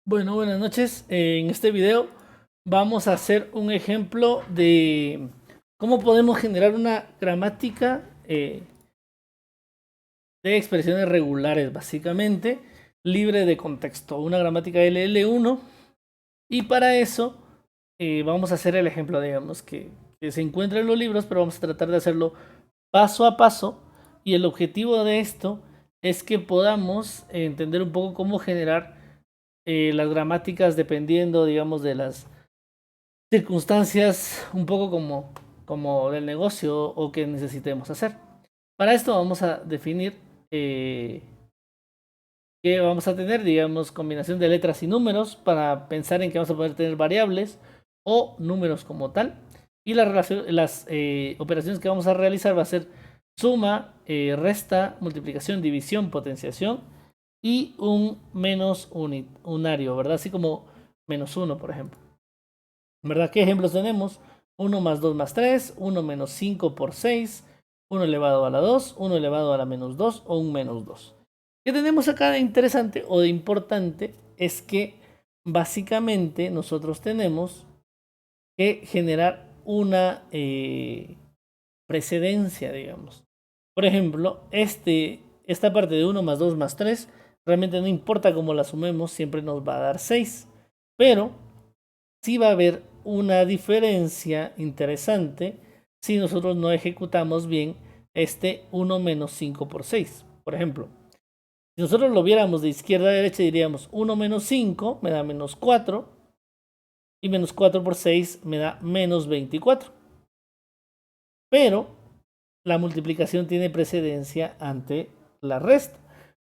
Bueno, buenas noches. En este video vamos a hacer un ejemplo de cómo podemos generar una gramática de expresiones regulares, básicamente, libre de contexto. Una gramática LL1. Y para eso vamos a hacer el ejemplo, digamos, que se encuentra en los libros, pero vamos a tratar de hacerlo paso a paso. Y el objetivo de esto es que podamos entender un poco cómo generar las gramáticas dependiendo, digamos, de las circunstancias, un poco como del negocio o que necesitemos hacer. Para esto vamos a definir que vamos a tener, digamos, combinación de letras y números para pensar en que vamos a poder tener variables o números como tal. Y las operaciones que vamos a realizar va a ser suma, resta, multiplicación, división, potenciación y un menos unario, ¿verdad? Así como menos 1, por ejemplo. ¿Verdad? ¿Qué ejemplos tenemos? 1 más 2 más 3, 1 menos 5 por 6, 1 elevado a la 2, 1 elevado a la menos 2 o un menos 2. ¿Qué tenemos acá de interesante o de importante? Es que básicamente nosotros tenemos que generar una precedencia, digamos. Por ejemplo, esta parte de 1 más 2 más 3, realmente no importa cómo la sumemos, siempre nos va a dar 6. Pero sí va a haber una diferencia interesante si nosotros no ejecutamos bien este 1 menos 5 por 6. Por ejemplo, si nosotros lo viéramos de izquierda a derecha, diríamos 1 menos 5 me da menos 4 y menos 4 por 6 me da menos 24. Pero la multiplicación tiene precedencia ante la resta.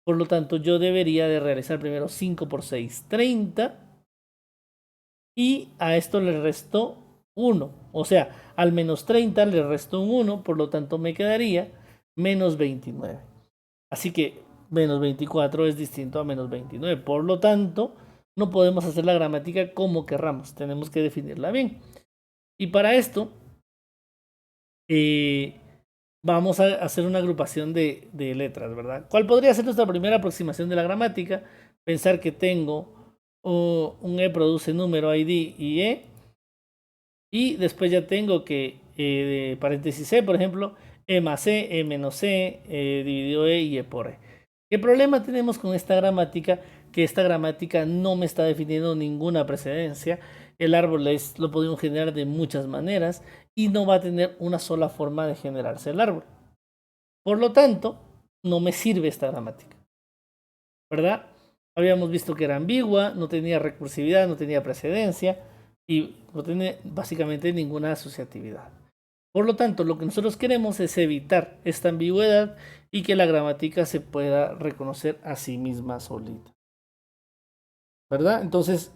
Por lo tanto, yo debería de realizar primero 5 por 6, 30. Y a esto le restó 1. O sea, al menos 30 le restó un 1, por lo tanto me quedaría menos 29. Así que menos 24 es distinto a menos 29. Por lo tanto, no podemos hacer la gramática como querramos. Tenemos que definirla bien. Y para esto, vamos a hacer una agrupación de letras, ¿verdad? ¿Cuál podría ser nuestra primera aproximación de la gramática? Pensar que tengo un E produce número ID y E. Y después ya tengo que, paréntesis C, por ejemplo, E más E, E menos C, dividido E y E por E. ¿Qué problema tenemos con esta gramática? Que esta gramática no me está definiendo ninguna precedencia. El árbol lo podemos generar de muchas maneras y no va a tener una sola forma de generarse el árbol. Por lo tanto, no me sirve esta gramática, ¿verdad? Habíamos visto que era ambigua, no tenía recursividad, no tenía precedencia y no tiene básicamente ninguna asociatividad. Por lo tanto, lo que nosotros queremos es evitar esta ambigüedad y que la gramática se pueda reconocer a sí misma solita, ¿verdad? Entonces,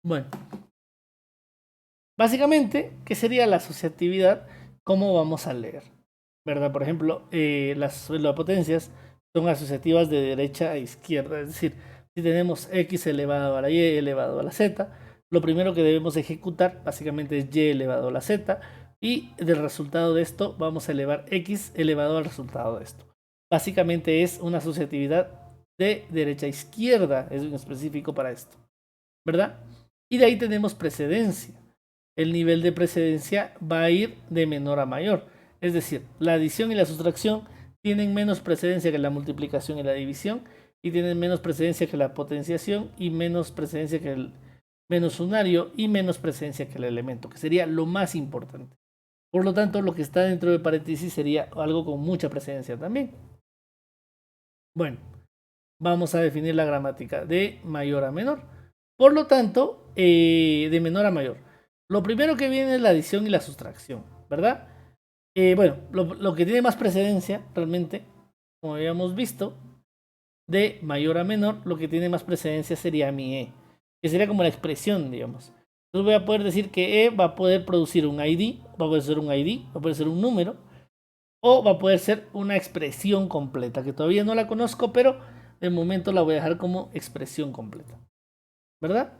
bueno, básicamente, ¿qué sería la asociatividad? ¿Cómo vamos a leer? ¿Verdad? Por ejemplo, las potencias son asociativas de derecha a izquierda. Es decir, si tenemos x elevado a la y elevado a la z, lo primero que debemos ejecutar básicamente es y elevado a la z. Y del resultado de esto vamos a elevar x elevado al resultado de esto. Básicamente es una asociatividad de derecha a izquierda, es un específico para esto, ¿verdad? Y de ahí tenemos precedencia. El nivel de precedencia va a ir de menor a mayor. Es decir, la adición y la sustracción tienen menos precedencia que la multiplicación y la división, y tienen menos precedencia que la potenciación, y menos precedencia que el menos unario, y menos precedencia que el elemento, que sería lo más importante. Por lo tanto, lo que está dentro de paréntesis sería algo con mucha precedencia también. Bueno, vamos a definir la gramática de mayor a menor. Por lo tanto, de menor a mayor. Lo primero que viene es la adición y la sustracción, ¿verdad? Bueno, lo que tiene más precedencia, realmente, como habíamos visto, de mayor a menor, lo que tiene más precedencia sería mi E, que sería como la expresión, digamos. Entonces voy a poder decir que E va a poder producir un ID va a poder ser un ID, va a poder ser un número, o va a poder ser una expresión completa, que todavía no la conozco, pero de momento la voy a dejar como expresión completa, ¿verdad?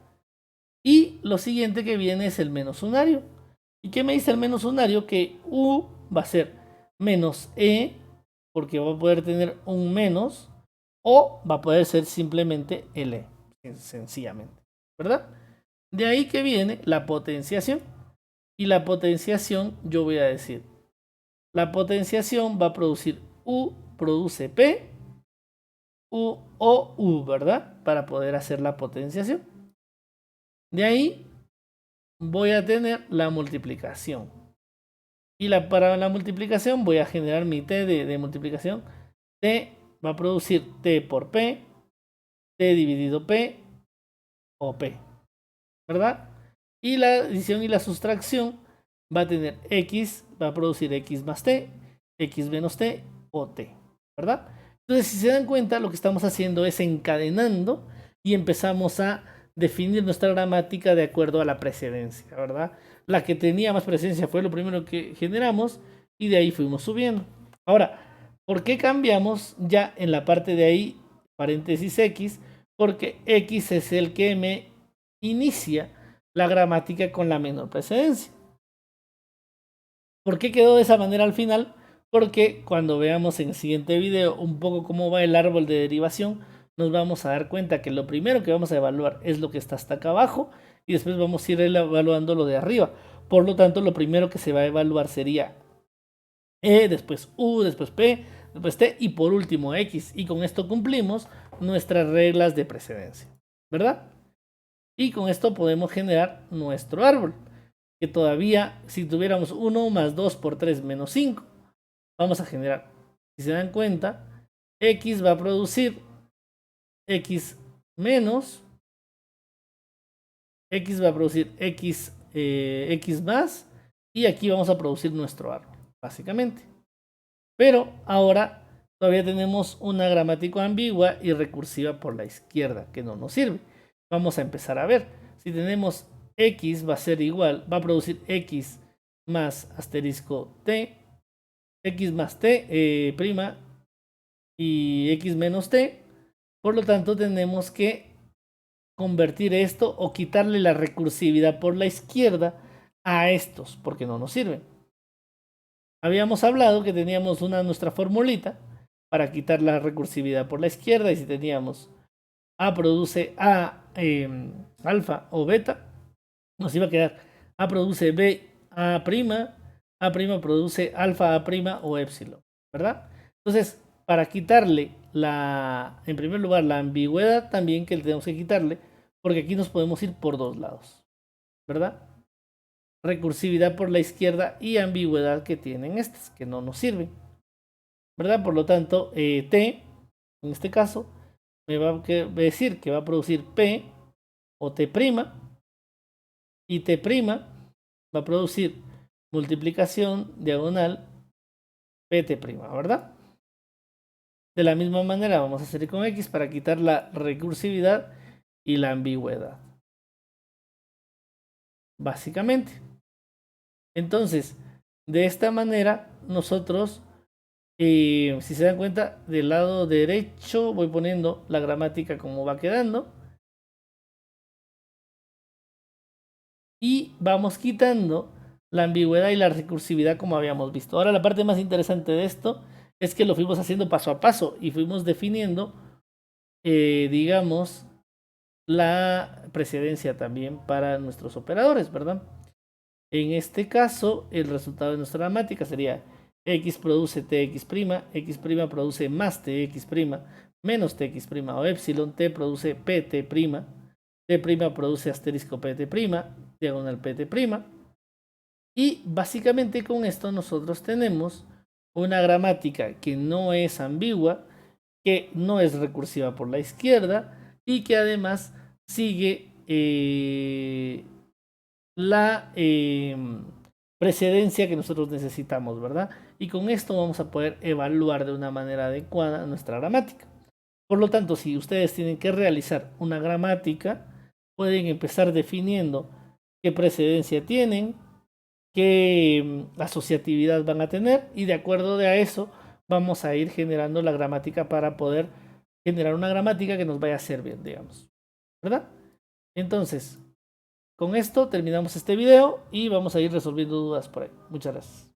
Y lo siguiente que viene es el menos unario. ¿Y qué me dice el menos unario? Que U va a ser menos E, porque va a poder tener un menos, o va a poder ser simplemente L, sencillamente, ¿verdad? De ahí que viene la potenciación. Y la potenciación, yo voy a decir, la potenciación va a producir U, produce P, U o U, ¿verdad? Para poder hacer la potenciación. De ahí voy a tener la multiplicación. Y para la multiplicación voy a generar mi T de multiplicación. T va a producir T por P, T dividido P o P, ¿verdad? Y la adición y la sustracción va a tener X, va a producir X más T, X menos T o T, ¿verdad? Entonces, si se dan cuenta, lo que estamos haciendo es encadenando y empezamos a definir nuestra gramática de acuerdo a la precedencia, ¿verdad? La que tenía más precedencia fue lo primero que generamos y de ahí fuimos subiendo. Ahora, ¿por qué cambiamos ya en la parte de ahí, paréntesis X? Porque X es el que me inicia la gramática con la menor precedencia. ¿Por qué quedó de esa manera al final? Porque cuando veamos en el siguiente video un poco cómo va el árbol de derivación, nos vamos a dar cuenta que lo primero que vamos a evaluar es lo que está hasta acá abajo y después vamos a ir evaluando lo de arriba. Por lo tanto, lo primero que se va a evaluar sería E, después U, después P, después T y por último X. Y con esto cumplimos nuestras reglas de precedencia, ¿verdad? Y con esto podemos generar nuestro árbol, que todavía si tuviéramos 1 más 2 por 3 menos 5, vamos a generar, si se dan cuenta, X va a producir X menos, X va a producir X, X más, y aquí vamos a producir nuestro árbol, básicamente. Pero ahora todavía tenemos una gramática ambigua y recursiva por la izquierda, que no nos sirve. Vamos a empezar a ver. Si tenemos X va a ser igual, va a producir X más asterisco T, X más T prima y X menos T. Por lo tanto, tenemos que convertir esto o quitarle la recursividad por la izquierda a estos, porque no nos sirven. Habíamos hablado que teníamos nuestra formulita para quitar la recursividad por la izquierda y si teníamos A produce A alfa o beta, nos iba a quedar A produce B A prima, A prima produce alfa A prima o épsilon, ¿verdad? Entonces, para quitarle en primer lugar, la ambigüedad también que le tenemos que quitarle, porque aquí nos podemos ir por dos lados, ¿verdad? Recursividad por la izquierda y ambigüedad que tienen estas, que no nos sirven, ¿verdad? Por lo tanto, T, en este caso, me va a decir que va a producir P o T', y T' va a producir multiplicación diagonal PT', ¿verdad? De la misma manera vamos a hacer con X para quitar la recursividad y la ambigüedad. Básicamente. Entonces, de esta manera, nosotros, si se dan cuenta, del lado derecho voy poniendo la gramática como va quedando. Y vamos quitando la ambigüedad y la recursividad como habíamos visto. Ahora la parte más interesante de esto es que lo fuimos haciendo paso a paso y fuimos definiendo, digamos, la precedencia también para nuestros operadores, ¿verdad? En este caso, el resultado de nuestra gramática sería X produce TX', X' produce más TX', menos TX' o epsilon, T produce PT', T' produce asterisco PT', diagonal PT'. Y básicamente con esto nosotros tenemos una gramática que no es ambigua, que no es recursiva por la izquierda y que además sigue la precedencia que nosotros necesitamos, ¿verdad? Y con esto vamos a poder evaluar de una manera adecuada nuestra gramática. Por lo tanto, si ustedes tienen que realizar una gramática, pueden empezar definiendo qué precedencia tienen, qué asociatividad van a tener, y de acuerdo a eso vamos a ir generando la gramática para poder generar una gramática que nos vaya a servir, digamos, ¿verdad? Entonces, con esto terminamos este video y vamos a ir resolviendo dudas por ahí. Muchas gracias.